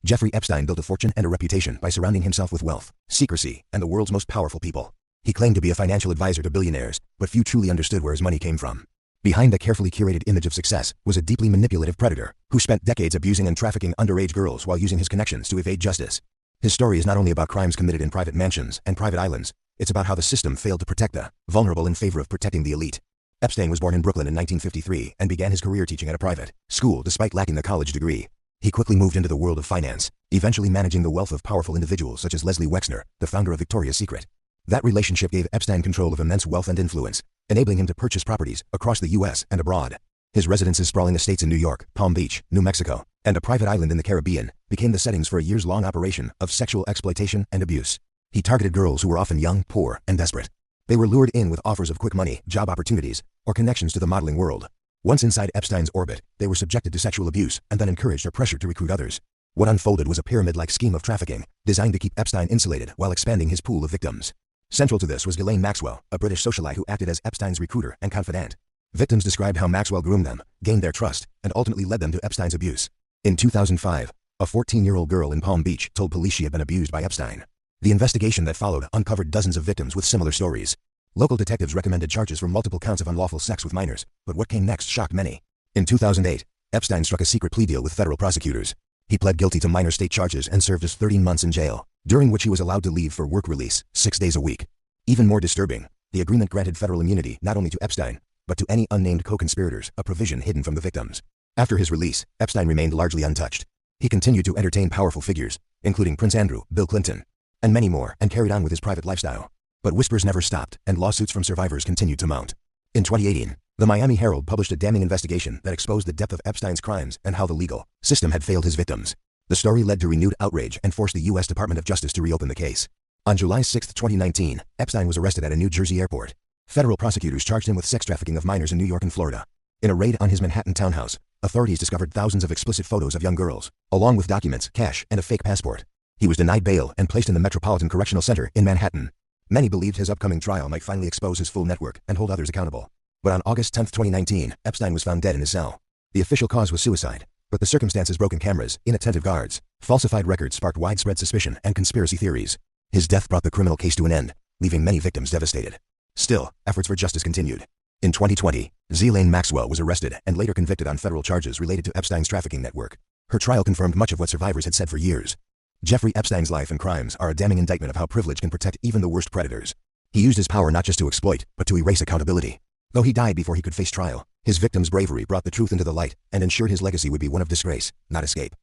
Jeffrey Epstein built a fortune and a reputation by surrounding himself with wealth, secrecy, and the world's most powerful people. He claimed to be a financial advisor to billionaires, but few truly understood where his money came from. Behind the carefully curated image of success was a deeply manipulative predator who spent decades abusing and trafficking underage girls while using his connections to evade justice. His story is not only about crimes committed in private mansions and private islands, it's about how the system failed to protect the vulnerable in favor of protecting the elite. Epstein was born in Brooklyn in 1953 and began his career teaching at a private school despite lacking the college degree. He quickly moved into the world of finance, eventually managing the wealth of powerful individuals such as Leslie Wexner, the founder of Victoria's Secret. That relationship gave Epstein control of immense wealth and influence, enabling him to purchase properties across the U.S. and abroad. His residences sprawling estates in New York, Palm Beach, New Mexico, and a private island in the Caribbean became the settings for a years-long operation of sexual exploitation and abuse. He targeted girls who were often young, poor, and desperate. They were lured in with offers of quick money, job opportunities, or connections to the modeling world. Once inside Epstein's orbit, they were subjected to sexual abuse and then encouraged or pressured to recruit others. What unfolded was a pyramid-like scheme of trafficking, designed to keep Epstein insulated while expanding his pool of victims. Central to this was Ghislaine Maxwell, a British socialite who acted as Epstein's recruiter and confidant. Victims described how Maxwell groomed them, gained their trust, and ultimately led them to Epstein's abuse. In 2005, a 14-year-old girl in Palm Beach told police she had been abused by Epstein. The investigation that followed uncovered dozens of victims with similar stories. Local detectives recommended charges for multiple counts of unlawful sex with minors, but what came next shocked many. In 2008, Epstein struck a secret plea deal with federal prosecutors. He pled guilty to minor state charges and served just 13 months in jail, during which he was allowed to leave for work release, 6 days a week. Even more disturbing, the agreement granted federal immunity not only to Epstein, but to any unnamed co-conspirators, a provision hidden from the victims. After his release, Epstein remained largely untouched. He continued to entertain powerful figures, including Prince Andrew, Bill Clinton, and many more, and carried on with his private lifestyle. But whispers never stopped, and lawsuits from survivors continued to mount. In 2018, the Miami Herald published a damning investigation that exposed the depth of Epstein's crimes and how the legal system had failed his victims. The story led to renewed outrage and forced the U.S. Department of Justice to reopen the case. On July 6, 2019, Epstein was arrested at a New Jersey airport. Federal prosecutors charged him with sex trafficking of minors in New York and Florida. In a raid on his Manhattan townhouse, authorities discovered thousands of explicit photos of young girls, along with documents, cash, and a fake passport. He was denied bail and placed in the Metropolitan Correctional Center in Manhattan. Many believed his upcoming trial might finally expose his full network and hold others accountable. But on August 10, 2019, Epstein was found dead in his cell. The official cause was suicide, but the circumstances: broken cameras, inattentive guards, falsified records sparked widespread suspicion and conspiracy theories. His death brought the criminal case to an end, leaving many victims devastated. Still, efforts for justice continued. In 2020, Ghislaine Maxwell was arrested and later convicted on federal charges related to Epstein's trafficking network. Her trial confirmed much of what survivors had said for years. Jeffrey Epstein's life and crimes are a damning indictment of how privilege can protect even the worst predators. He used his power not just to exploit, but to erase accountability. Though he died before he could face trial, his victims' bravery brought the truth into the light and ensured his legacy would be one of disgrace, not escape.